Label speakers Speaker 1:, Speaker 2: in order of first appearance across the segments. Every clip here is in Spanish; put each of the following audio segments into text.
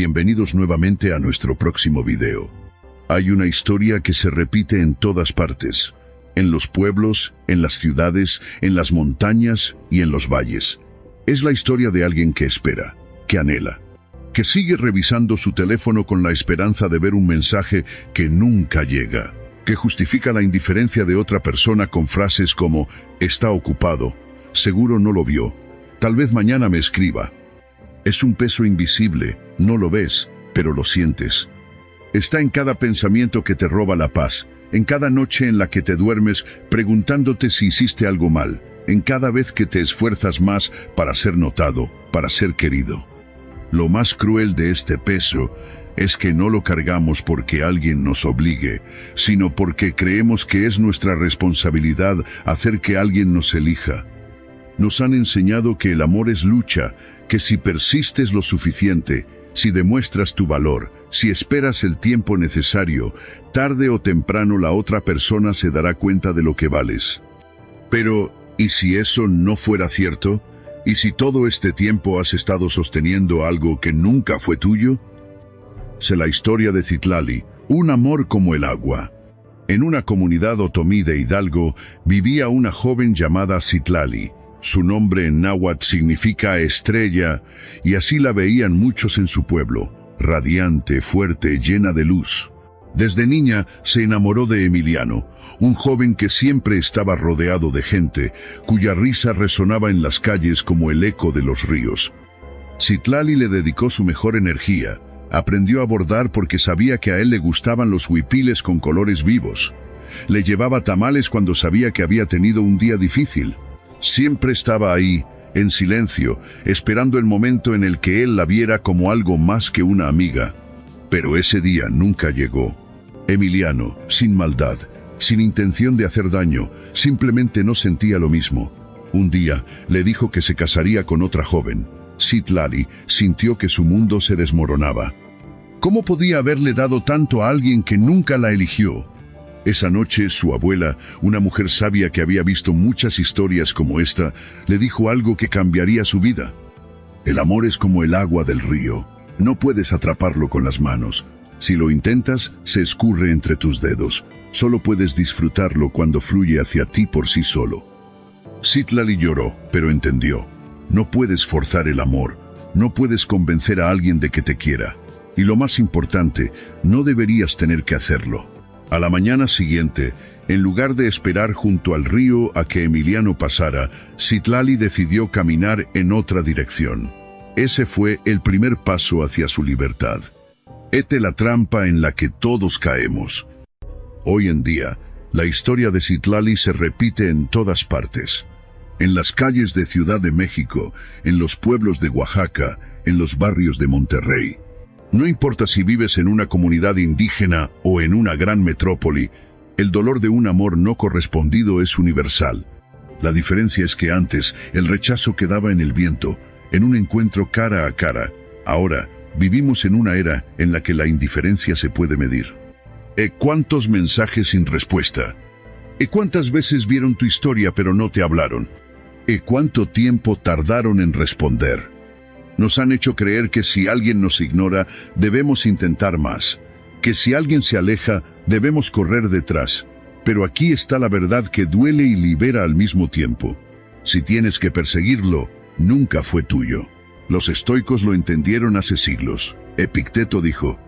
Speaker 1: bienvenidos nuevamente a nuestro próximo video. Hay una historia que se repite en todas partes, en los pueblos, en las ciudades, en las montañas y en los valles. Es la historia de alguien que espera, que anhela, que sigue revisando su teléfono con la esperanza de ver un mensaje que nunca llega, que justifica la indiferencia de otra persona con frases como «está ocupado», «seguro no lo vio», «tal vez mañana me escriba». Es un peso invisible, no lo ves, pero lo sientes. Está en cada pensamiento que te roba la paz, en cada noche en la que te duermes preguntándote si hiciste algo mal, en cada vez que te esfuerzas más para ser notado, para ser querido. Lo más cruel de este peso es que no lo cargamos porque alguien nos obligue, sino porque creemos que es nuestra responsabilidad hacer que alguien nos elija. Nos han enseñado que el amor es lucha, que si persistes lo suficiente, si demuestras tu valor, si esperas el tiempo necesario, tarde o temprano la otra persona se dará cuenta de lo que vales. Pero, ¿y si eso no fuera cierto? ¿Y si todo este tiempo has estado sosteniendo algo que nunca fue tuyo? Sé la historia de Citlali, un amor como el agua. En una comunidad otomí de Hidalgo vivía una joven llamada Citlali. Su nombre en náhuatl significa estrella, y así la veían muchos en su pueblo, radiante, fuerte, llena de luz. Desde niña se enamoró de Emiliano, un joven que siempre estaba rodeado de gente, cuya risa resonaba en las calles como el eco de los ríos. Citlali le dedicó su mejor energía, aprendió a bordar porque sabía que a él le gustaban los huipiles con colores vivos. Le llevaba tamales cuando sabía que había tenido un día difícil. Siempre estaba ahí, en silencio, esperando el momento en el que él la viera como algo más que una amiga. Pero ese día nunca llegó. Emiliano, sin maldad, sin intención de hacer daño, simplemente no sentía lo mismo. Un día le dijo que se casaría con otra joven. Citlali sintió que su mundo se desmoronaba. ¿Cómo podía haberle dado tanto a alguien que nunca la eligió? Esa noche, su abuela, una mujer sabia que había visto muchas historias como esta, le dijo algo que cambiaría su vida. El amor es como el agua del río. No puedes atraparlo con las manos. Si lo intentas, se escurre entre tus dedos. Solo puedes disfrutarlo cuando fluye hacia ti por sí solo. Citlali lloró, pero entendió. No puedes forzar el amor. No puedes convencer a alguien de que te quiera. Y lo más importante, no deberías tener que hacerlo. A la mañana siguiente, en lugar de esperar junto al río a que Emiliano pasara, Citlali decidió caminar en otra dirección. Ese fue el primer paso hacia su libertad. Hete la trampa en la que todos caemos. Hoy en día, la historia de Citlali se repite en todas partes. En las calles de Ciudad de México, en los pueblos de Oaxaca, en los barrios de Monterrey. No importa si vives en una comunidad indígena o en una gran metrópoli, el dolor de un amor no correspondido es universal. La diferencia es que antes el rechazo quedaba en el viento, en un encuentro cara a cara. Ahora vivimos en una era en la que la indiferencia se puede medir. ¿Cuántos mensajes sin respuesta? ¿Cuántas veces vieron tu historia pero no te hablaron? ¿Cuánto tiempo tardaron en responder? Nos han hecho creer que si alguien nos ignora, debemos intentar más. Que si alguien se aleja, debemos correr detrás. Pero aquí está la verdad que duele y libera al mismo tiempo. Si tienes que perseguirlo, nunca fue tuyo. Los estoicos lo entendieron hace siglos. Epicteto dijo,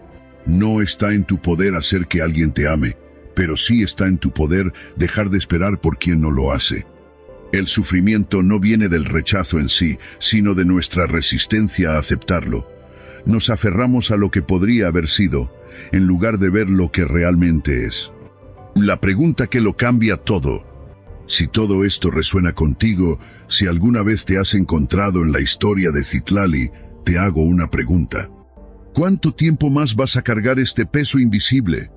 Speaker 1: no está en tu poder hacer que alguien te ame, pero sí está en tu poder dejar de esperar por quien no lo hace. El sufrimiento no viene del rechazo en sí, sino de nuestra resistencia a aceptarlo. Nos aferramos a lo que podría haber sido, en lugar de ver lo que realmente es. La pregunta que lo cambia todo. Si todo esto resuena contigo, si alguna vez te has encontrado en la historia de Citlali, te hago una pregunta. ¿Cuánto tiempo más vas a cargar este peso invisible?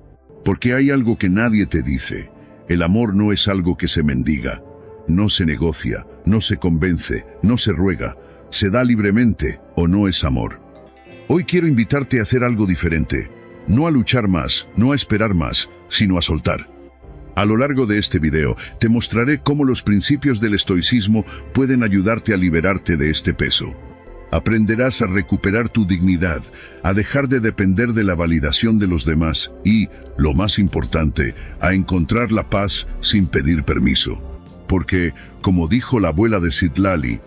Speaker 1: Porque hay algo que nadie te dice. El amor no es algo que se mendiga. No se negocia, no se convence, no se ruega, se da libremente o no es amor. Hoy quiero invitarte a hacer algo diferente, no a luchar más, no a esperar más, sino a soltar. A lo largo de este video te mostraré cómo los principios del estoicismo pueden ayudarte a liberarte de este peso. Aprenderás a recuperar tu dignidad, a dejar de depender de la validación de los demás y, lo más importante, a encontrar la paz sin pedir permiso. Porque, como dijo la abuela de Citlali,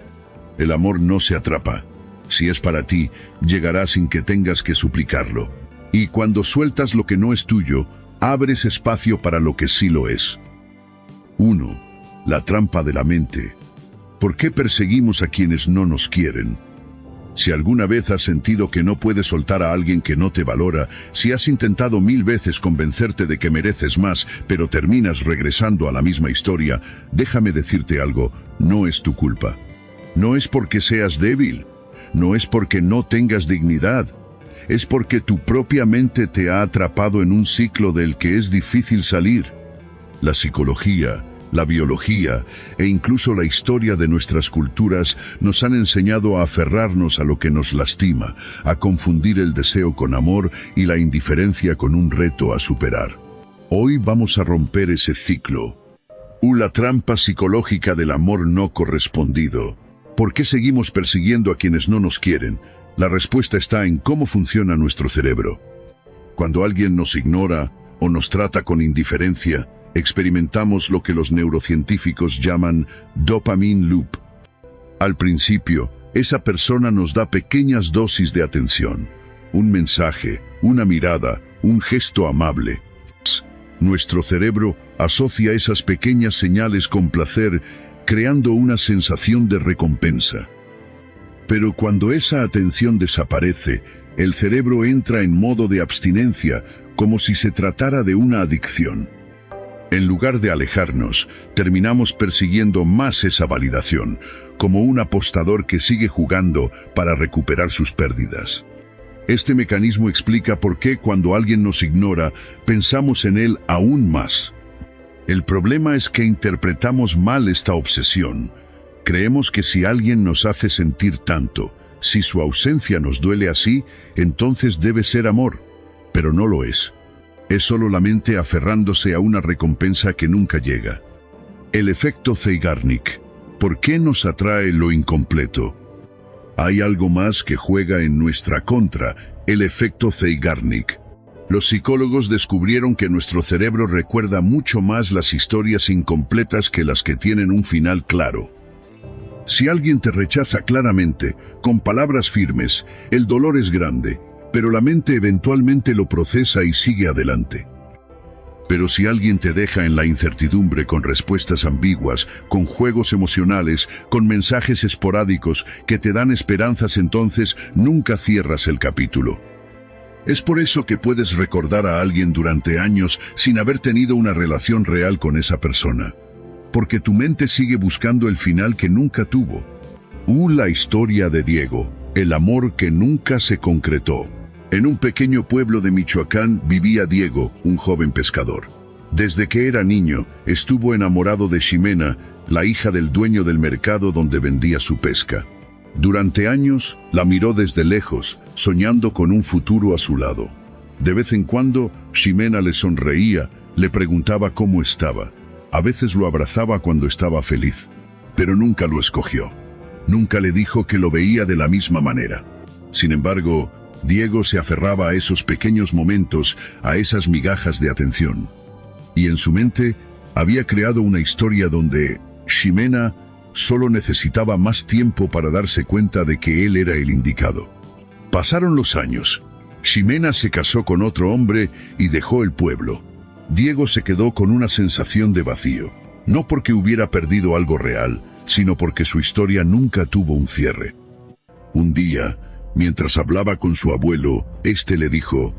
Speaker 1: el amor no se atrapa. Si es para ti, llegará sin que tengas que suplicarlo. Y cuando sueltas lo que no es tuyo, abres espacio para lo que sí lo es. 1. La trampa de la mente. ¿Por qué perseguimos a quienes no nos quieren? Si alguna vez has sentido que no puedes soltar a alguien que no te valora, si has intentado 1000 veces convencerte de que mereces más, pero terminas regresando a la misma historia, déjame decirte algo, no es tu culpa. No es porque seas débil, no es porque no tengas dignidad, es porque tu propia mente te ha atrapado en un ciclo del que es difícil salir. La psicología, la biología e incluso la historia de nuestras culturas nos han enseñado a aferrarnos a lo que nos lastima, a confundir el deseo con amor y la indiferencia con un reto a superar. Hoy vamos a romper ese ciclo. La trampa psicológica del amor no correspondido. ¿Por qué seguimos persiguiendo a quienes no nos quieren? La respuesta está en cómo funciona nuestro cerebro. Cuando alguien nos ignora o nos trata con indiferencia, experimentamos lo que los neurocientíficos llaman dopamine loop. Al principio, esa persona nos da pequeñas dosis de atención, un mensaje, una mirada, un gesto amable. Nuestro cerebro asocia esas pequeñas señales con placer, creando una sensación de recompensa. Pero cuando esa atención desaparece, el cerebro entra en modo de abstinencia, como si se tratara de una adicción. En lugar de alejarnos, terminamos persiguiendo más esa validación, como un apostador que sigue jugando para recuperar sus pérdidas. Este mecanismo explica por qué cuando alguien nos ignora, pensamos en él aún más. El problema es que interpretamos mal esta obsesión. Creemos que si alguien nos hace sentir tanto, si su ausencia nos duele así, entonces debe ser amor, pero no lo es. Es solo la mente aferrándose a una recompensa que nunca llega. El efecto Zeigarnik. ¿Por qué nos atrae lo incompleto? Hay algo más que juega en nuestra contra, el efecto Zeigarnik. Los psicólogos descubrieron que nuestro cerebro recuerda mucho más las historias incompletas que las que tienen un final claro. Si alguien te rechaza claramente, con palabras firmes, el dolor es grande, pero la mente eventualmente lo procesa y sigue adelante. Pero si alguien te deja en la incertidumbre con respuestas ambiguas, con juegos emocionales, con mensajes esporádicos que te dan esperanzas, entonces nunca cierras el capítulo. Es por eso que puedes recordar a alguien durante años sin haber tenido una relación real con esa persona. Porque tu mente sigue buscando el final que nunca tuvo. La historia de Diego, el amor que nunca se concretó. En un pequeño pueblo de Michoacán vivía Diego, un joven pescador. Desde que era niño, estuvo enamorado de Ximena, la hija del dueño del mercado donde vendía su pesca. Durante años, la miró desde lejos, soñando con un futuro a su lado. De vez en cuando, Ximena le sonreía, le preguntaba cómo estaba. A veces lo abrazaba cuando estaba feliz, pero nunca lo escogió. Nunca le dijo que lo veía de la misma manera. Sin embargo, Diego se aferraba a esos pequeños momentos, a esas migajas de atención. Y en su mente había creado una historia donde Ximena solo necesitaba más tiempo para darse cuenta de que él era el indicado. Pasaron los años. Ximena se casó con otro hombre y dejó el pueblo. Diego se quedó con una sensación de vacío, no porque hubiera perdido algo real, sino porque su historia nunca tuvo un cierre. Un día, mientras hablaba con su abuelo, éste le dijo: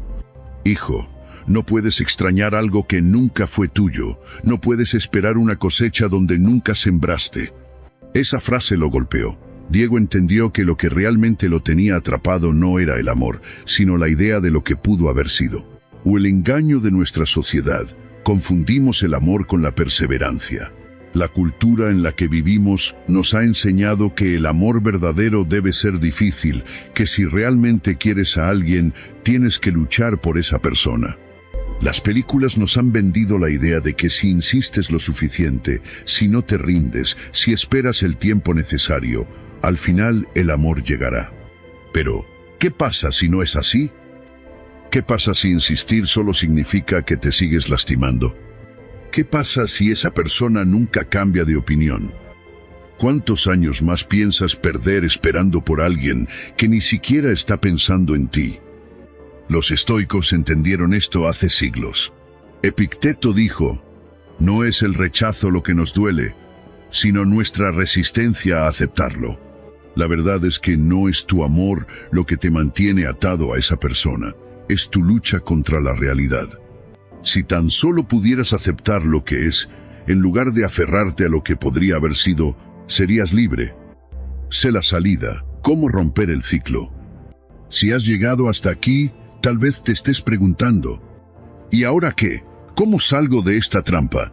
Speaker 1: «Hijo, no puedes extrañar algo que nunca fue tuyo, no puedes esperar una cosecha donde nunca sembraste». Esa frase lo golpeó. Diego entendió que lo que realmente lo tenía atrapado no era el amor, sino la idea de lo que pudo haber sido. El engaño de nuestra sociedad. Confundimos el amor con la perseverancia. La cultura en la que vivimos nos ha enseñado que el amor verdadero debe ser difícil, que si realmente quieres a alguien, tienes que luchar por esa persona. Las películas nos han vendido la idea de que si insistes lo suficiente, si no te rindes, si esperas el tiempo necesario, al final el amor llegará. Pero, ¿qué pasa si no es así? ¿Qué pasa si insistir solo significa que te sigues lastimando? ¿Qué pasa si esa persona nunca cambia de opinión? ¿Cuántos años más piensas perder esperando por alguien que ni siquiera está pensando en ti? Los estoicos entendieron esto hace siglos. Epicteto dijo: no es el rechazo lo que nos duele, sino nuestra resistencia a aceptarlo. La verdad es que no es tu amor lo que te mantiene atado a esa persona, es tu lucha contra la realidad. Si tan solo pudieras aceptar lo que es, en lugar de aferrarte a lo que podría haber sido, serías libre. Sé la salida, cómo romper el ciclo. Si has llegado hasta aquí, tal vez te estés preguntando: ¿y ahora qué? ¿Cómo salgo de esta trampa?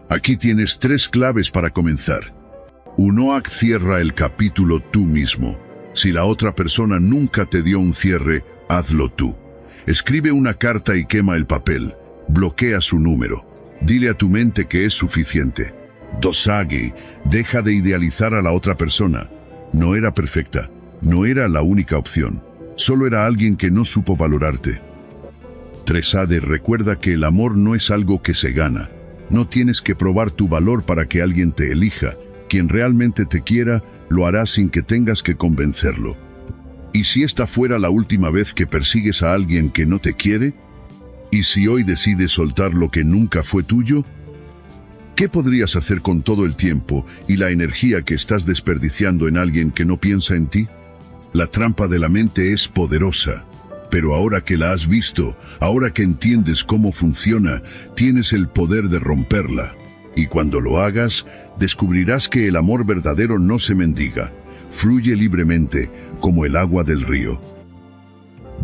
Speaker 1: Aquí tienes 3 claves para comenzar. 1. Cierra el capítulo tú mismo. Si la otra persona nunca te dio un cierre, hazlo tú. Escribe una carta y quema el papel. Bloquea su número. Dile a tu mente que es suficiente. 2. Deja de idealizar a la otra persona. No era perfecta. No era la única opción. Solo era alguien que no supo valorarte. 3. Recuerda que el amor no es algo que se gana. No tienes que probar tu valor para que alguien te elija. Quien realmente te quiera, lo hará sin que tengas que convencerlo. ¿Y si esta fuera la última vez que persigues a alguien que no te quiere? ¿Y si hoy decides soltar lo que nunca fue tuyo? ¿Qué podrías hacer con todo el tiempo y la energía que estás desperdiciando en alguien que no piensa en ti? La trampa de la mente es poderosa, pero ahora que la has visto, ahora que entiendes cómo funciona, tienes el poder de romperla. Y cuando lo hagas, descubrirás que el amor verdadero no se mendiga, fluye libremente como el agua del río.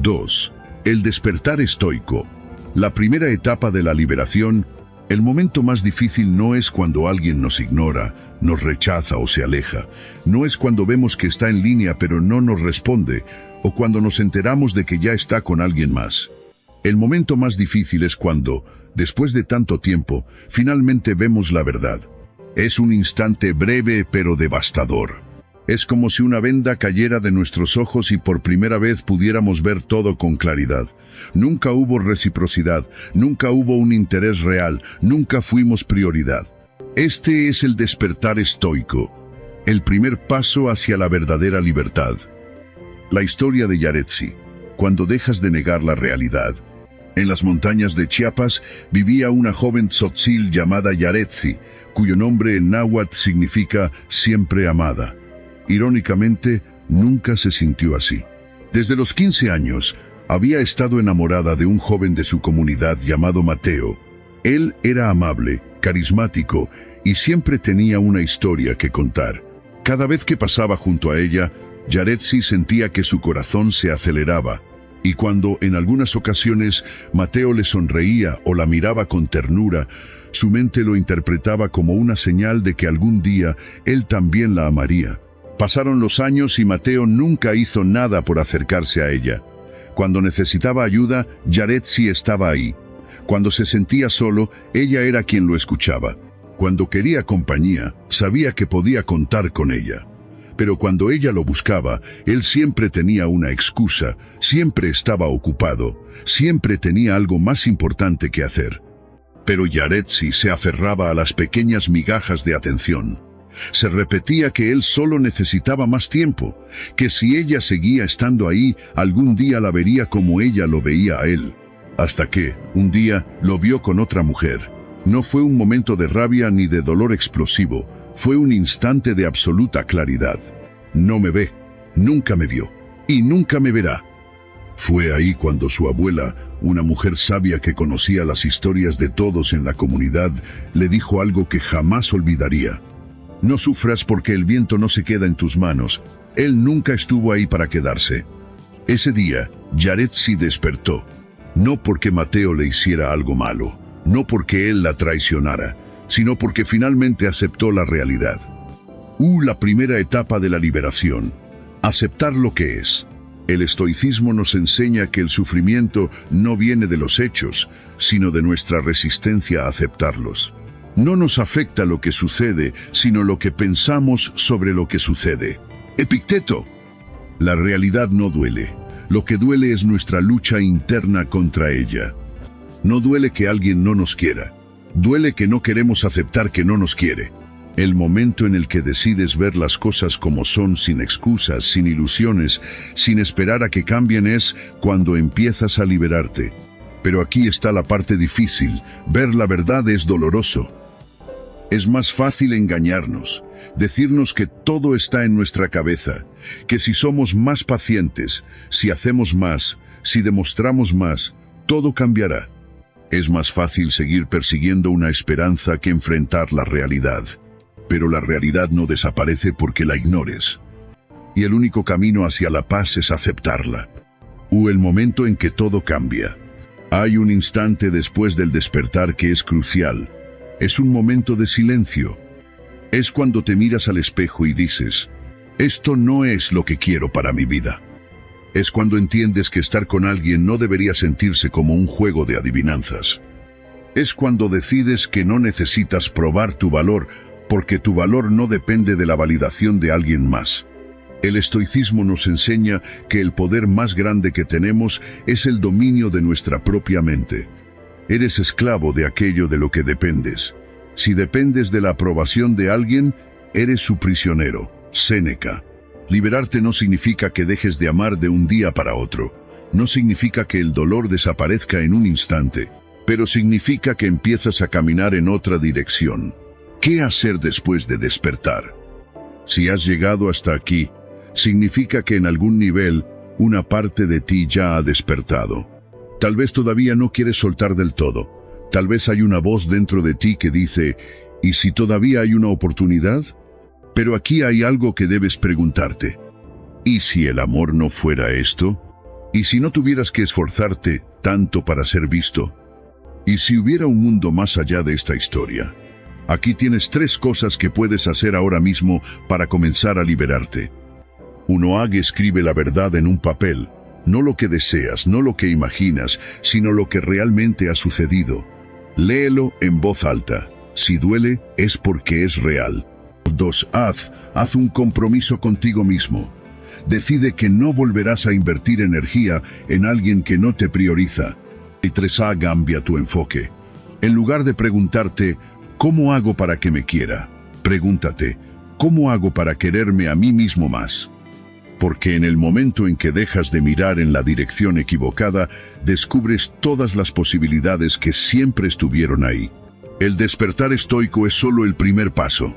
Speaker 1: 2. El despertar estoico. La primera etapa de la liberación. El momento más difícil no es cuando alguien nos ignora, nos rechaza o se aleja. No es cuando vemos que está en línea pero no nos responde, o cuando nos enteramos de que ya está con alguien más. El momento más difícil es cuando, después de tanto tiempo, finalmente vemos la verdad. Es un instante breve pero devastador. Es como si una venda cayera de nuestros ojos y por primera vez pudiéramos ver todo con claridad. Nunca hubo reciprocidad, nunca hubo un interés real, nunca fuimos prioridad. Este es el despertar estoico, el primer paso hacia la verdadera libertad. La historia de Yaretsi, cuando dejas de negar la realidad. En las montañas de Chiapas vivía una joven tzotzil llamada Yaretsi, cuyo nombre en náhuatl significa siempre amada. Irónicamente, nunca se sintió así. Desde los 15 años, había estado enamorada de un joven de su comunidad llamado Mateo. Él era amable, carismático y siempre tenía una historia que contar. Cada vez que pasaba junto a ella, Yaretsi sentía que su corazón se aceleraba. Y cuando, en algunas ocasiones, Mateo le sonreía o la miraba con ternura, su mente lo interpretaba como una señal de que algún día él también la amaría. Pasaron los años y Mateo nunca hizo nada por acercarse a ella. Cuando necesitaba ayuda, Yaretsi estaba ahí. Cuando se sentía solo, ella era quien lo escuchaba. Cuando quería compañía, sabía que podía contar con ella. Pero cuando ella lo buscaba, él siempre tenía una excusa, siempre estaba ocupado, siempre tenía algo más importante que hacer. Pero Yaretsi se aferraba a las pequeñas migajas de atención. Se repetía que él solo necesitaba más tiempo, que si ella seguía estando ahí, algún día la vería como ella lo veía a él. Hasta que, un día, lo vio con otra mujer. No fue un momento de rabia ni de dolor explosivo, fue un instante de absoluta claridad. No me ve, nunca me vio, y nunca me verá. Fue ahí cuando su abuela, una mujer sabia que conocía las historias de todos en la comunidad, le dijo algo que jamás olvidaría. No sufras porque el viento no se queda en tus manos. Él nunca estuvo ahí para quedarse. Ese día, Yaretsi despertó. No porque Mateo le hiciera algo malo, no porque él la traicionara, sino porque finalmente aceptó la realidad. La primera etapa de la liberación. Aceptar lo que es. El estoicismo nos enseña que el sufrimiento no viene de los hechos, sino de nuestra resistencia a aceptarlos. No nos afecta lo que sucede, sino lo que pensamos sobre lo que sucede. Epicteto. La realidad no duele. Lo que duele es nuestra lucha interna contra ella. No duele que alguien no nos quiera. Duele que no queremos aceptar que no nos quiere. El momento en el que decides ver las cosas como son, sin excusas, sin ilusiones, sin esperar a que cambien, es cuando empiezas a liberarte. Pero aquí está la parte difícil. Ver la verdad es doloroso. Es más fácil engañarnos, decirnos que todo está en nuestra cabeza, que si somos más pacientes, si hacemos más, si demostramos más, todo cambiará. Es más fácil seguir persiguiendo una esperanza que enfrentar la realidad. Pero la realidad no desaparece porque la ignores. Y el único camino hacia la paz es aceptarla. El momento en que todo cambia. Hay un instante después del despertar que es crucial. Es un momento de silencio. Es cuando te miras al espejo y dices, esto no es lo que quiero para mi vida. Es cuando entiendes que estar con alguien no debería sentirse como un juego de adivinanzas. Es cuando decides que no necesitas probar tu valor, porque tu valor no depende de la validación de alguien más. El estoicismo nos enseña que el poder más grande que tenemos es el dominio de nuestra propia mente. Eres esclavo de aquello de lo que dependes. Si dependes de la aprobación de alguien, eres su prisionero. Séneca. Liberarte no significa que dejes de amar de un día para otro. No significa que el dolor desaparezca en un instante, pero significa que empiezas a caminar en otra dirección. ¿Qué hacer después de despertar? Si has llegado hasta aquí, significa que en algún nivel, una parte de ti ya ha despertado. Tal vez todavía no quieres soltar del todo. Tal vez hay una voz dentro de ti que dice, ¿y si todavía hay una oportunidad? Pero aquí hay algo que debes preguntarte. ¿Y si el amor no fuera esto? ¿Y si no tuvieras que esforzarte tanto para ser visto? ¿Y si hubiera un mundo más allá de esta historia? Aquí tienes 3 cosas que puedes hacer ahora mismo para comenzar a liberarte. 1. Escribe la verdad en un papel. No lo que deseas, no lo que imaginas, sino lo que realmente ha sucedido. Léelo en voz alta. Si duele, es porque es real. 2. Haz un compromiso contigo mismo. Decide que no volverás a invertir energía en alguien que no te prioriza. Y 3. Cambia tu enfoque. En lugar de preguntarte, ¿cómo hago para que me quiera? Pregúntate, ¿cómo hago para quererme a mí mismo más? Porque en el momento en que dejas de mirar en la dirección equivocada, descubres todas las posibilidades que siempre estuvieron ahí. El despertar estoico es solo el primer paso.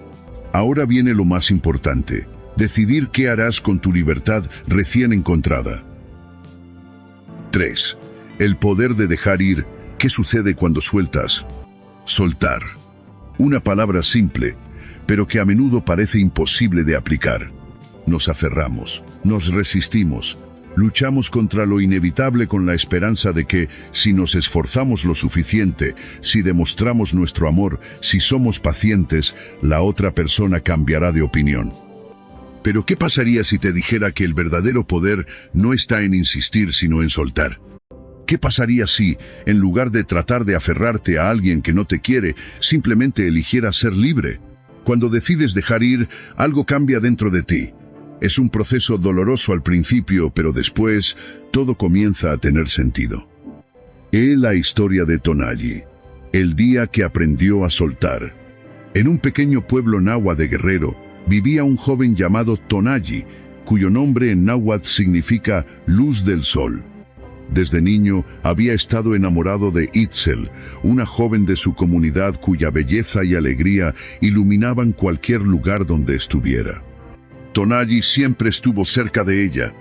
Speaker 1: Ahora viene lo más importante, decidir qué harás con tu libertad recién encontrada. 3. El poder de dejar ir. ¿Qué sucede cuando sueltas? Soltar. Una palabra simple, pero que a menudo parece imposible de aplicar. Nos aferramos, nos resistimos, luchamos contra lo inevitable con la esperanza de que, si nos esforzamos lo suficiente, si demostramos nuestro amor, si somos pacientes, la otra persona cambiará de opinión. Pero ¿qué pasaría si te dijera que el verdadero poder no está en insistir, sino en soltar? ¿Qué pasaría si, en lugar de tratar de aferrarte a alguien que no te quiere, simplemente eligieras ser libre? Cuando decides dejar ir, algo cambia dentro de ti. Es un proceso doloroso al principio, pero después todo comienza a tener sentido. Es la historia de Tonali, el día que aprendió a soltar. En un pequeño pueblo náhuatl de Guerrero, vivía un joven llamado Tonali, cuyo nombre en náhuatl significa luz del sol. Desde niño había estado enamorado de Itzel, una joven de su comunidad cuya belleza y alegría iluminaban cualquier lugar donde estuviera. Tonali siempre estuvo cerca de ella.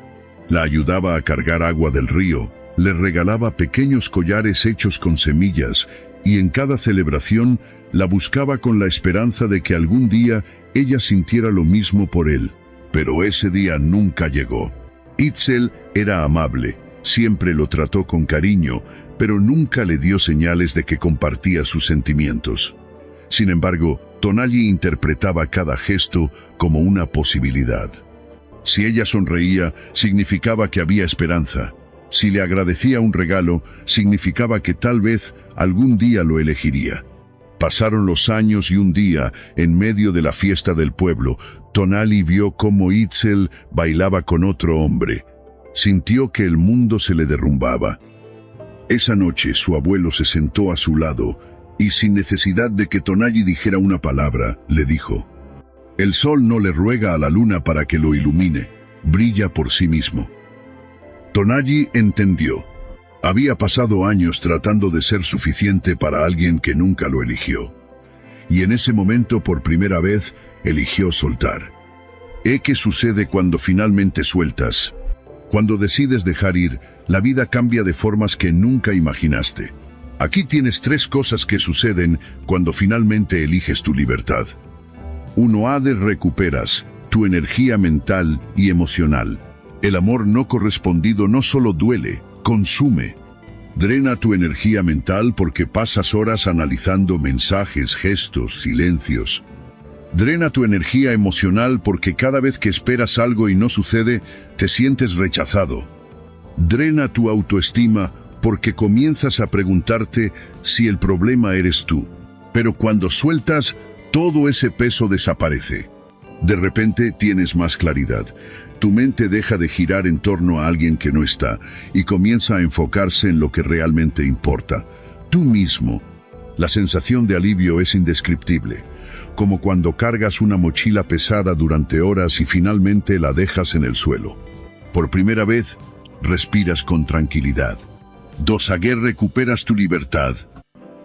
Speaker 1: La ayudaba a cargar agua del río, le regalaba pequeños collares hechos con semillas y en cada celebración la buscaba con la esperanza de que algún día ella sintiera lo mismo por él. Pero ese día nunca llegó. Itzel era amable, siempre lo trató con cariño, pero nunca le dio señales de que compartía sus sentimientos. Sin embargo, Tonali interpretaba cada gesto como una posibilidad. Si ella sonreía, significaba que había esperanza. Si le agradecía un regalo, significaba que tal vez algún día lo elegiría. Pasaron los años y un día, en medio de la fiesta del pueblo, Tonali vio cómo Itzel bailaba con otro hombre. Sintió que el mundo se le derrumbaba. Esa noche su abuelo se sentó a su lado y sin necesidad de que Tonali dijera una palabra, le dijo: «El sol no le ruega a la luna para que lo ilumine, brilla por sí mismo». Tonali entendió. Había pasado años tratando de ser suficiente para alguien que nunca lo eligió. Y en ese momento, por primera vez, eligió soltar. ¿Qué sucede cuando finalmente sueltas? Cuando decides dejar ir, la vida cambia de formas que nunca imaginaste. Aquí tienes 3 cosas que suceden cuando finalmente eliges tu libertad. 1. Recuperas tu energía mental y emocional. El amor no correspondido no solo duele, consume. Drena tu energía mental porque pasas horas analizando mensajes, gestos, silencios. Drena tu energía emocional porque cada vez que esperas algo y no sucede, te sientes rechazado. Drena tu autoestima porque comienzas a preguntarte si el problema eres tú. Pero cuando sueltas, todo ese peso desaparece. De repente tienes más claridad. Tu mente deja de girar en torno a alguien que no está y comienza a enfocarse en lo que realmente importa. Tú mismo. La sensación de alivio es indescriptible, como cuando cargas una mochila pesada durante horas y finalmente la dejas en el suelo. Por primera vez, respiras con tranquilidad. 2. Recuperas tu libertad.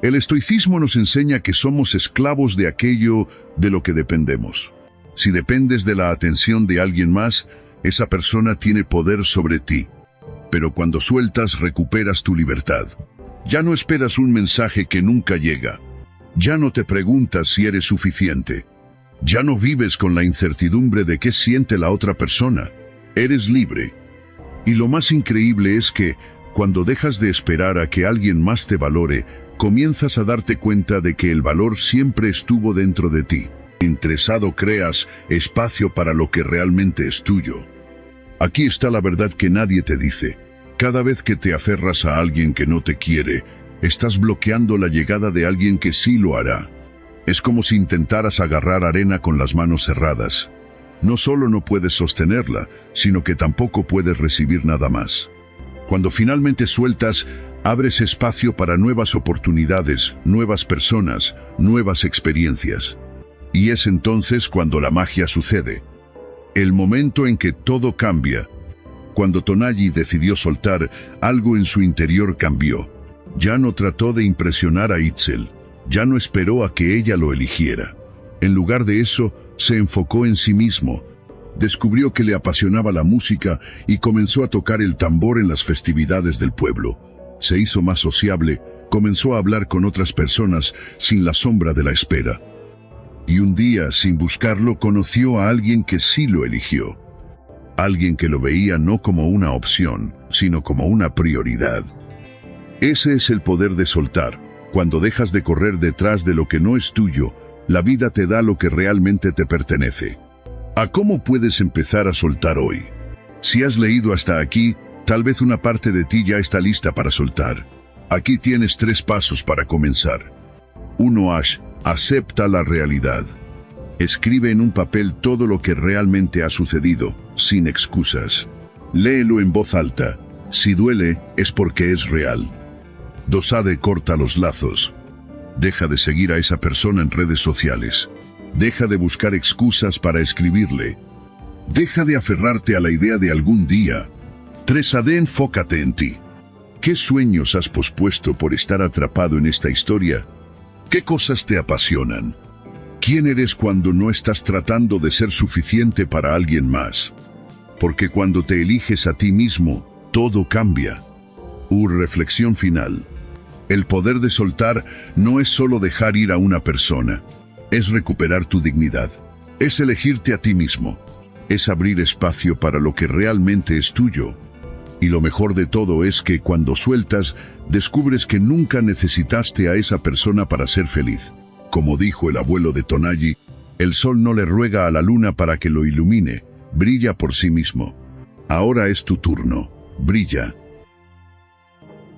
Speaker 1: El estoicismo nos enseña que somos esclavos de aquello de lo que dependemos. Si dependes de la atención de alguien más, esa persona tiene poder sobre ti. Pero cuando sueltas, recuperas tu libertad. Ya no esperas un mensaje que nunca llega. Ya no te preguntas si eres suficiente. Ya no vives con la incertidumbre de qué siente la otra persona. Eres libre. Y lo más increíble es que, cuando dejas de esperar a que alguien más te valore, comienzas a darte cuenta de que el valor siempre estuvo dentro de ti. Interesado, creas espacio para lo que realmente es tuyo. Aquí está la verdad que nadie te dice. Cada vez que te aferras a alguien que no te quiere, estás bloqueando la llegada de alguien que sí lo hará. Es como si intentaras agarrar arena con las manos cerradas. No solo no puedes sostenerla, sino que tampoco puedes recibir nada más. Cuando finalmente sueltas, abres espacio para nuevas oportunidades, nuevas personas, nuevas experiencias. Y es entonces cuando la magia sucede. El momento en que todo cambia. Cuando Tonali decidió soltar, algo en su interior cambió. Ya no trató de impresionar a Itzel. Ya no esperó a que ella lo eligiera. En lugar de eso, se enfocó en sí mismo. Descubrió que le apasionaba la música y comenzó a tocar el tambor en las festividades del pueblo. Se hizo más sociable, comenzó a hablar con otras personas sin la sombra de la espera. Y un día, sin buscarlo, conoció a alguien que sí lo eligió. Alguien que lo veía no como una opción, sino como una prioridad. Ese es el poder de soltar. Cuando dejas de correr detrás de lo que no es tuyo, la vida te da lo que realmente te pertenece. ¿A cómo puedes empezar a soltar hoy? Si has leído hasta aquí, tal vez una parte de ti ya está lista para soltar. Aquí tienes 3 pasos para comenzar. 1. Acepta la realidad. Escribe en un papel todo lo que realmente ha sucedido, sin excusas. Léelo en voz alta. Si duele, es porque es real. 2. Corta los lazos. Deja de seguir a esa persona en redes sociales. Deja de buscar excusas para escribirle. Deja de aferrarte a la idea de algún día. 3. Enfócate en ti. ¿Qué sueños has pospuesto por estar atrapado en esta historia? ¿Qué cosas te apasionan? ¿Quién eres cuando no estás tratando de ser suficiente para alguien más? Porque cuando te eliges a ti mismo, todo cambia. Reflexión final. El poder de soltar no es solo dejar ir a una persona. Es recuperar tu dignidad. Es elegirte a ti mismo. Es abrir espacio para lo que realmente es tuyo. Y lo mejor de todo es que cuando sueltas, descubres que nunca necesitaste a esa persona para ser feliz. Como dijo el abuelo de Tonali, el sol no le ruega a la luna para que lo ilumine, brilla por sí mismo. Ahora es tu turno. Brilla.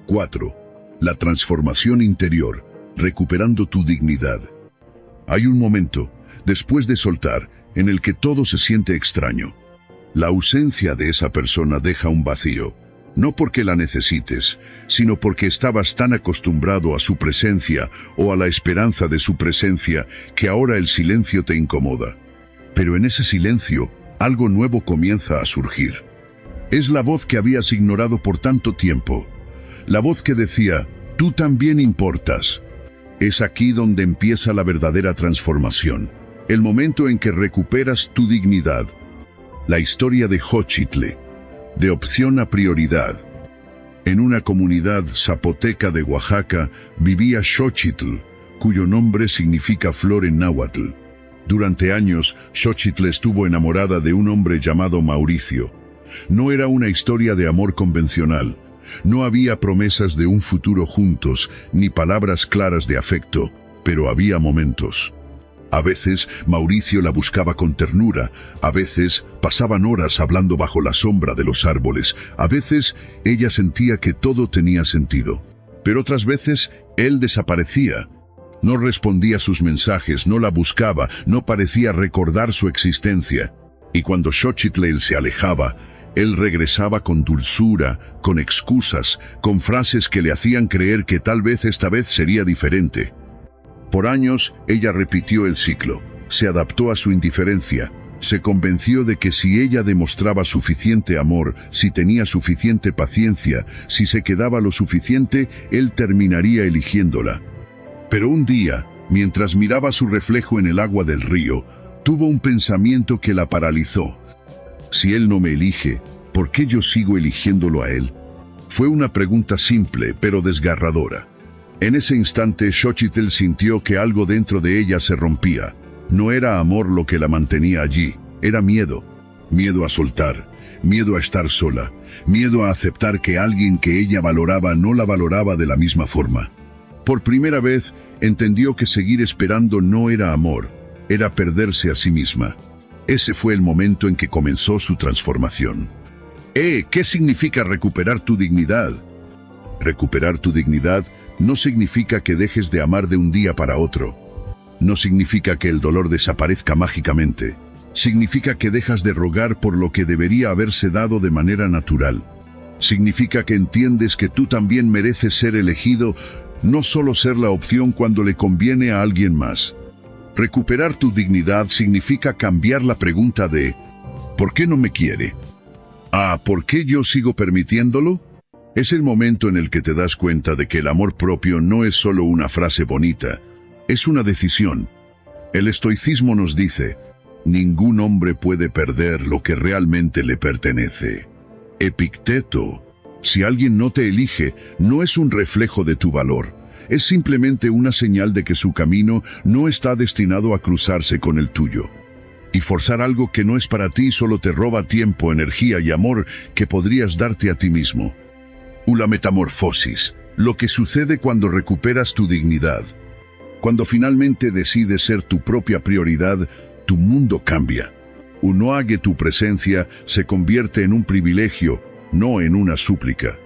Speaker 1: 4. La transformación interior, recuperando tu dignidad. Hay un momento, después de soltar, en el que todo se siente extraño. La ausencia de esa persona deja un vacío, no porque la necesites, sino porque estabas tan acostumbrado a su presencia o a la esperanza de su presencia que ahora el silencio te incomoda. Pero en ese silencio, algo nuevo comienza a surgir. Es la voz que habías ignorado por tanto tiempo. La voz que decía, tú también importas. Es aquí donde empieza la verdadera transformación, el momento en que recuperas tu dignidad. La historia de Xochitl, de opción a prioridad. En una comunidad zapoteca de Oaxaca vivía Xochitl, cuyo nombre significa flor en náhuatl. Durante años, Xochitl estuvo enamorada de un hombre llamado Mauricio. No era una historia de amor convencional. No había promesas de un futuro juntos, ni palabras claras de afecto, pero había momentos. A veces Mauricio la buscaba con ternura, a veces pasaban horas hablando bajo la sombra de los árboles, a veces ella sentía que todo tenía sentido. Pero otras veces él desaparecía. No respondía a sus mensajes, no la buscaba, no parecía recordar su existencia. Y cuando Xochitl se alejaba, él regresaba con dulzura, con excusas, con frases que le hacían creer que tal vez esta vez sería diferente. Por años, ella repitió el ciclo, se adaptó a su indiferencia, se convenció de que si ella demostraba suficiente amor, si tenía suficiente paciencia, si se quedaba lo suficiente, él terminaría eligiéndola. Pero un día, mientras miraba su reflejo en el agua del río, tuvo un pensamiento que la paralizó. Si él no me elige, ¿por qué yo sigo eligiéndolo a él? Fue una pregunta simple, pero desgarradora. En ese instante, Xochitl sintió que algo dentro de ella se rompía. No era amor lo que la mantenía allí, era miedo. Miedo a soltar, miedo a estar sola, miedo a aceptar que alguien que ella valoraba no la valoraba de la misma forma. Por primera vez, entendió que seguir esperando no era amor, era perderse a sí misma. Ese fue el momento en que comenzó su transformación. ¿Qué significa recuperar tu dignidad? Recuperar tu dignidad no significa que dejes de amar de un día para otro. No significa que el dolor desaparezca mágicamente. Significa que dejas de rogar por lo que debería haberse dado de manera natural. Significa que entiendes que tú también mereces ser elegido, no solo ser la opción cuando le conviene a alguien más. Recuperar tu dignidad significa cambiar la pregunta de ¿por qué no me quiere? ¿A ¿por qué yo sigo permitiéndolo? Es el momento en el que te das cuenta de que el amor propio no es solo una frase bonita, es una decisión. El estoicismo nos dice, ningún hombre puede perder lo que realmente le pertenece. Epicteto, si alguien no te elige, no es un reflejo de tu valor, es simplemente una señal de que su camino no está destinado a cruzarse con el tuyo. Y forzar algo que no es para ti solo te roba tiempo, energía y amor que podrías darte a ti mismo. La metamorfosis, lo que sucede cuando recuperas tu dignidad. Cuando finalmente decides ser tu propia prioridad, tu mundo cambia. Unoague tu presencia se convierte en un privilegio, no en una súplica.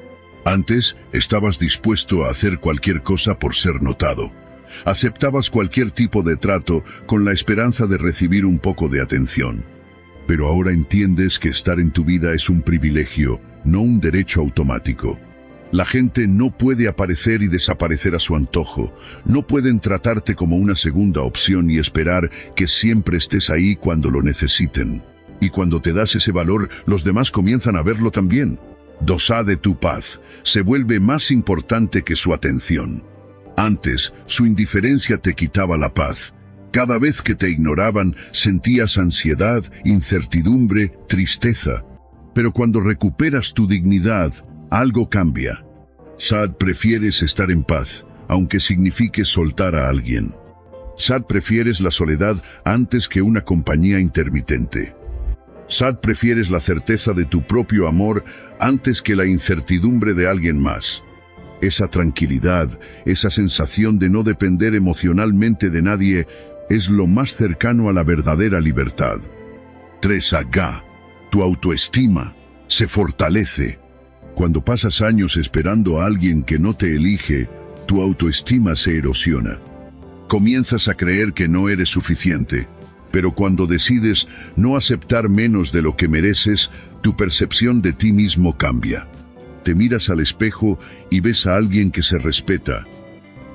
Speaker 1: Antes, estabas dispuesto a hacer cualquier cosa por ser notado. Aceptabas cualquier tipo de trato con la esperanza de recibir un poco de atención. Pero ahora entiendes que estar en tu vida es un privilegio, no un derecho automático. La gente no puede aparecer y desaparecer a su antojo. No pueden tratarte como una segunda opción y esperar que siempre estés ahí cuando lo necesiten. Y cuando te das ese valor, los demás comienzan a verlo también. Dosá de tu paz se vuelve más importante que su atención. Antes, su indiferencia te quitaba la paz. Cada vez que te ignoraban, sentías ansiedad, incertidumbre, tristeza. Pero cuando recuperas tu dignidad, algo cambia. Prefieres estar en paz, aunque signifique soltar a alguien. Prefieres la soledad antes que una compañía intermitente. Prefieres la certeza de tu propio amor antes que la incertidumbre de alguien más. Esa tranquilidad, esa sensación de no depender emocionalmente de nadie, es lo más cercano a la verdadera libertad. 3. Tu autoestima se fortalece. Cuando pasas años esperando a alguien que no te elige, tu autoestima se erosiona. Comienzas a creer que no eres suficiente, pero cuando decides no aceptar menos de lo que mereces, tu percepción de ti mismo cambia. Te miras al espejo y ves a alguien que se respeta.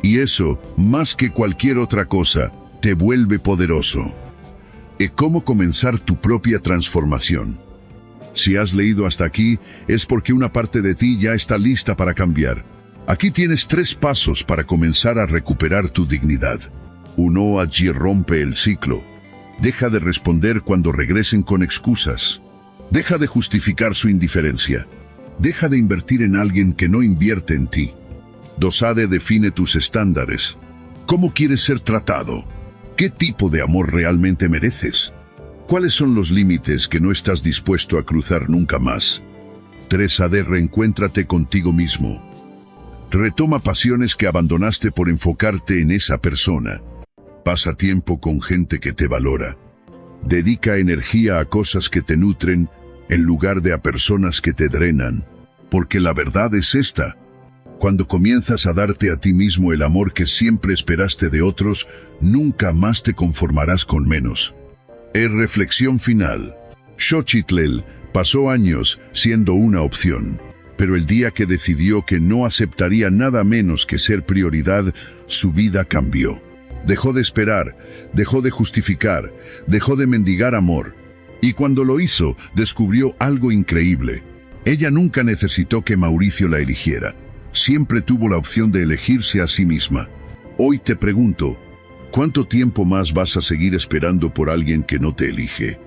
Speaker 1: Y eso, más que cualquier otra cosa, te vuelve poderoso. ¿Cómo comenzar tu propia transformación? Si has leído hasta aquí, es porque una parte de ti ya está lista para cambiar. Aquí tienes 3 pasos para comenzar a recuperar tu dignidad. 1. Allí rompe el ciclo. Deja de responder cuando regresen con excusas. Deja de justificar su indiferencia. Deja de invertir en alguien que no invierte en ti. 2. Define tus estándares. ¿Cómo quieres ser tratado? ¿Qué tipo de amor realmente mereces? ¿Cuáles son los límites que no estás dispuesto a cruzar nunca más? 3. Reencuéntrate contigo mismo. Retoma pasiones que abandonaste por enfocarte en esa persona. Pasa tiempo con gente que te valora. Dedica energía a cosas que te nutren en lugar de a personas que te drenan. Porque la verdad es esta: cuando comienzas a darte a ti mismo el amor que siempre esperaste de otros, nunca más te conformarás con menos. Reflexión final. Xochitl pasó años siendo una opción, pero el día que decidió que no aceptaría nada menos que ser prioridad, su vida cambió. Dejó de esperar, dejó de justificar, dejó de mendigar amor. Y cuando lo hizo, descubrió algo increíble. Ella nunca necesitó que Mauricio la eligiera. Siempre tuvo la opción de elegirse a sí misma. Hoy te pregunto, ¿cuánto tiempo más vas a seguir esperando por alguien que no te elige?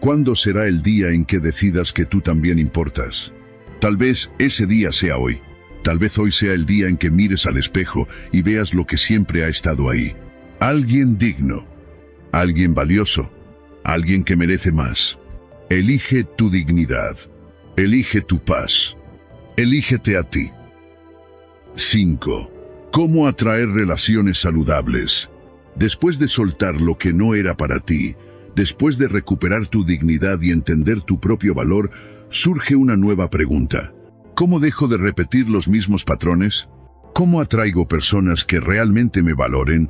Speaker 1: ¿Cuándo será el día en que decidas que tú también importas? Tal vez ese día sea hoy. Tal vez hoy sea el día en que mires al espejo y veas lo que siempre ha estado ahí. Alguien digno. Alguien valioso. Alguien que merece más. Elige tu dignidad. Elige tu paz. Elígete a ti. 5. ¿Cómo atraer relaciones saludables? Después de soltar lo que no era para ti, después de recuperar tu dignidad y entender tu propio valor, surge una nueva pregunta. ¿Cómo dejo de repetir los mismos patrones? ¿Cómo atraigo personas que realmente me valoren?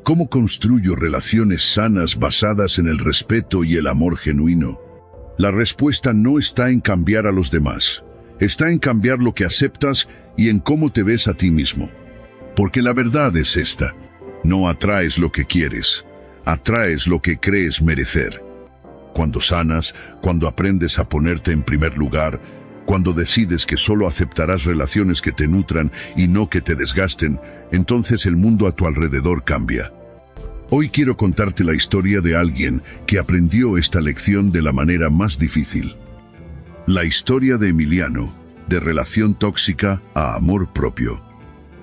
Speaker 1: ¿Cómo construyo relaciones sanas basadas en el respeto y el amor genuino? La respuesta no está en cambiar a los demás. Está en cambiar lo que aceptas y en cómo te ves a ti mismo. Porque la verdad es esta: no atraes lo que quieres, atraes lo que crees merecer. Cuando sanas, cuando aprendes a ponerte en primer lugar, cuando decides que solo aceptarás relaciones que te nutran y no que te desgasten, entonces el mundo a tu alrededor cambia. Hoy quiero contarte la historia de alguien que aprendió esta lección de la manera más difícil. La historia de Emiliano, de relación tóxica a amor propio.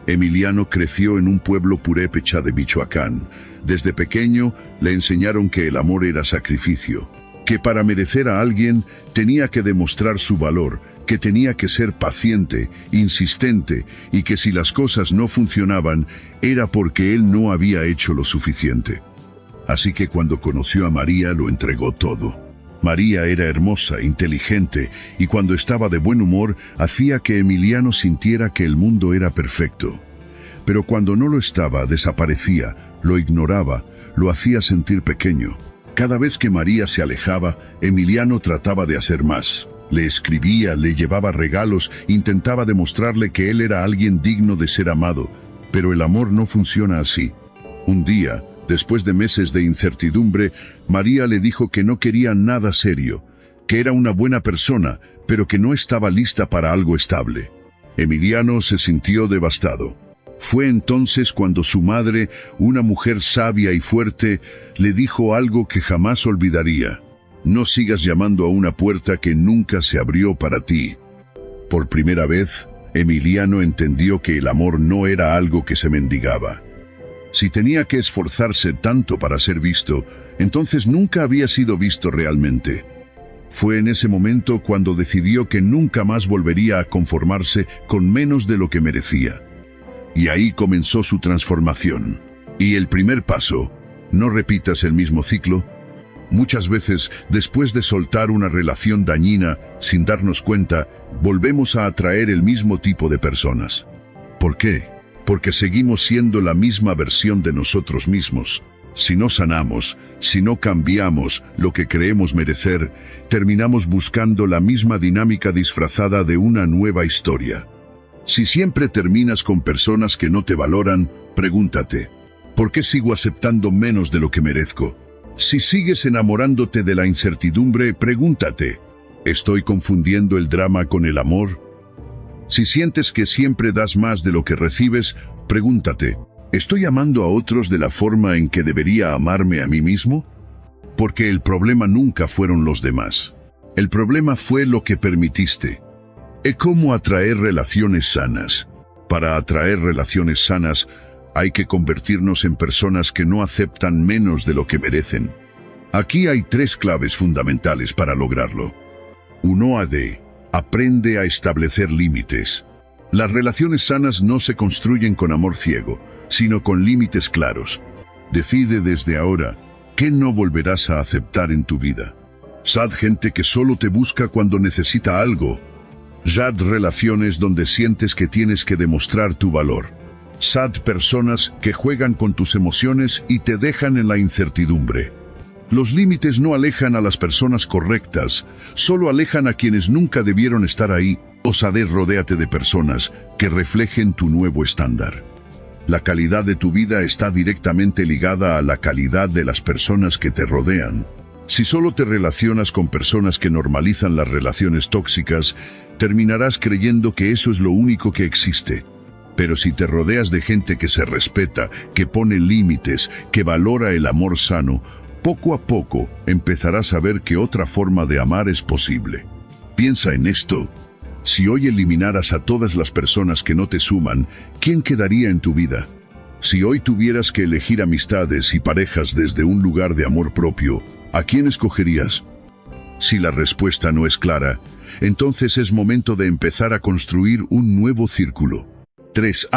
Speaker 1: Emiliano creció en un pueblo purépecha de Michoacán. Desde pequeño le enseñaron que el amor era sacrificio, que para merecer a alguien tenía que demostrar su valor, que tenía que ser paciente, insistente, y que si las cosas no funcionaban, era porque él no había hecho lo suficiente. Así que cuando conoció a María, lo entregó todo. María era hermosa, inteligente, y cuando estaba de buen humor, hacía que Emiliano sintiera que el mundo era perfecto. Pero cuando no lo estaba, desaparecía, lo ignoraba, lo hacía sentir pequeño. Cada vez que María se alejaba, Emiliano trataba de hacer más. Le escribía, le llevaba regalos, intentaba demostrarle que él era alguien digno de ser amado, pero el amor no funciona así. Un día, después de meses de incertidumbre, María le dijo que no quería nada serio, que era una buena persona, pero que no estaba lista para algo estable. Emiliano se sintió devastado. Fue entonces cuando su madre, una mujer sabia y fuerte, le dijo algo que jamás olvidaría: no sigas llamando a una puerta que nunca se abrió para ti. Por primera vez, Emiliano entendió que el amor no era algo que se mendigaba. Si tenía que esforzarse tanto para ser visto, entonces nunca había sido visto realmente. Fue en ese momento cuando decidió que nunca más volvería a conformarse con menos de lo que merecía. Y ahí comenzó su transformación. Y el primer paso: no repitas el mismo ciclo. Muchas veces, después de soltar una relación dañina, sin darnos cuenta, volvemos a atraer el mismo tipo de personas. ¿Por qué? Porque seguimos siendo la misma versión de nosotros mismos. Si no sanamos, si no cambiamos lo que creemos merecer, terminamos buscando la misma dinámica disfrazada de una nueva historia. Si siempre terminas con personas que no te valoran, pregúntate, ¿por qué sigo aceptando menos de lo que merezco? Si sigues enamorándote de la incertidumbre, pregúntate, ¿estoy confundiendo el drama con el amor? Si sientes que siempre das más de lo que recibes, pregúntate, ¿estoy amando a otros de la forma en que debería amarme a mí mismo? Porque el problema nunca fueron los demás. El problema fue lo que permitiste. ¿Cómo atraer relaciones sanas? Para atraer relaciones sanas, hay que convertirnos en personas que no aceptan menos de lo que merecen. Aquí hay 3 claves fundamentales para lograrlo. 1. Aprende a establecer límites. Las relaciones sanas no se construyen con amor ciego, sino con límites claros. Decide desde ahora qué no volverás a aceptar en tu vida. Sad gente que solo te busca cuando necesita algo. Sad relaciones donde sientes que tienes que demostrar tu valor. Sad personas que juegan con tus emociones y te dejan en la incertidumbre. Los límites no alejan a las personas correctas, solo alejan a quienes nunca debieron estar ahí. Osadez, rodéate de personas que reflejen tu nuevo estándar. La calidad de tu vida está directamente ligada a la calidad de las personas que te rodean. Si solo te relacionas con personas que normalizan las relaciones tóxicas, terminarás creyendo que eso es lo único que existe. Pero si te rodeas de gente que se respeta, que pone límites, que valora el amor sano, poco a poco empezarás a ver que otra forma de amar es posible. Piensa en esto. Si hoy eliminaras a todas las personas que no te suman, ¿quién quedaría en tu vida? Si hoy tuvieras que elegir amistades y parejas desde un lugar de amor propio, ¿a quién escogerías? Si la respuesta no es clara, entonces es momento de empezar a construir un nuevo círculo. 3.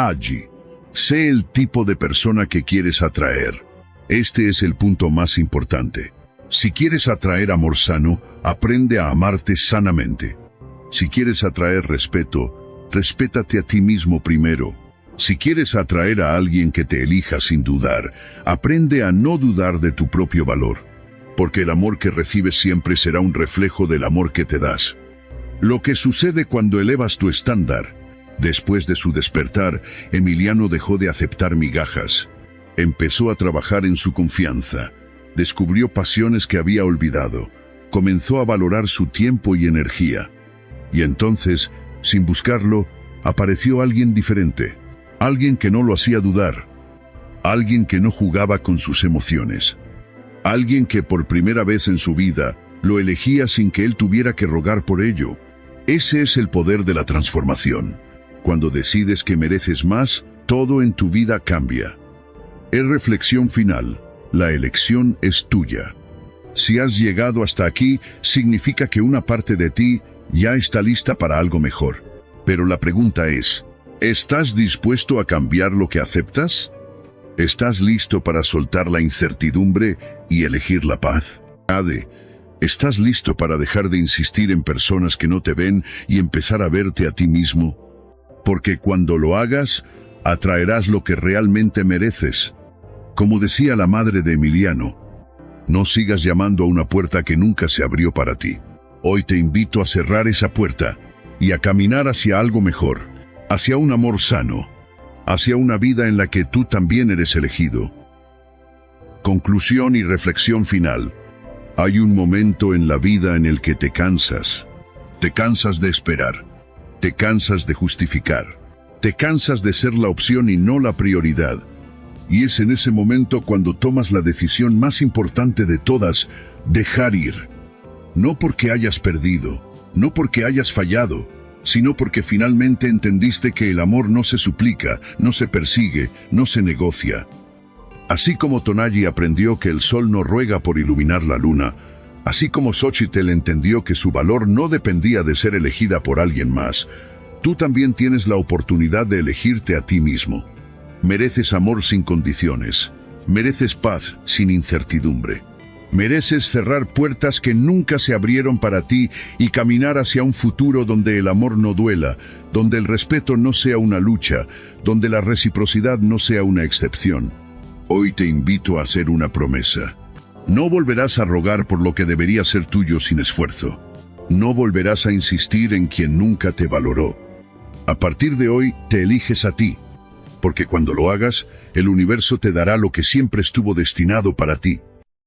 Speaker 1: Sé el tipo de persona que quieres atraer. Este es el punto más importante. Si quieres atraer amor sano, aprende a amarte sanamente. Si quieres atraer respeto, respétate a ti mismo primero. Si quieres atraer a alguien que te elija sin dudar, aprende a no dudar de tu propio valor. Porque el amor que recibes siempre será un reflejo del amor que te das. Lo que sucede cuando elevas tu estándar. Después de su despertar, Emiliano dejó de aceptar migajas. Empezó a trabajar en su confianza. Descubrió pasiones que había olvidado. Comenzó a valorar su tiempo y energía. Y entonces, sin buscarlo, apareció alguien diferente. Alguien que no lo hacía dudar. Alguien que no jugaba con sus emociones. Alguien que por primera vez en su vida lo elegía sin que él tuviera que rogar por ello. Ese es el poder de la transformación. Cuando decides que mereces más, todo en tu vida cambia. Es reflexión final. La elección es tuya. Si has llegado hasta aquí, significa que una parte de ti ya está lista para algo mejor. Pero la pregunta es, ¿estás dispuesto a cambiar lo que aceptas? ¿Estás listo para soltar la incertidumbre y elegir la paz? ¿Estás listo para dejar de insistir en personas que no te ven y empezar a verte a ti mismo? Porque cuando lo hagas, atraerás lo que realmente mereces. Como decía la madre de Emiliano, no sigas llamando a una puerta que nunca se abrió para ti. Hoy te invito a cerrar esa puerta y a caminar hacia algo mejor, hacia un amor sano, hacia una vida en la que tú también eres elegido. Conclusión y reflexión final. Hay un momento en la vida en el que te cansas. Te cansas de esperar. Te cansas de justificar. Te cansas de ser la opción y no la prioridad. Y es en ese momento cuando tomas la decisión más importante de todas, dejar ir. No porque hayas perdido, no porque hayas fallado, sino porque finalmente entendiste que el amor no se suplica, no se persigue, no se negocia. Así como Tonali aprendió que el sol no ruega por iluminar la luna, así como Xochitl entendió que su valor no dependía de ser elegida por alguien más, tú también tienes la oportunidad de elegirte a ti mismo. Mereces amor sin condiciones. Mereces paz sin incertidumbre. Mereces cerrar puertas que nunca se abrieron para ti y caminar hacia un futuro donde el amor no duela, donde el respeto no sea una lucha, donde la reciprocidad no sea una excepción. Hoy te invito a hacer una promesa. No volverás a rogar por lo que debería ser tuyo sin esfuerzo. No volverás a insistir en quien nunca te valoró. A partir de hoy, te eliges a ti, porque cuando lo hagas, el universo te dará lo que siempre estuvo destinado para ti.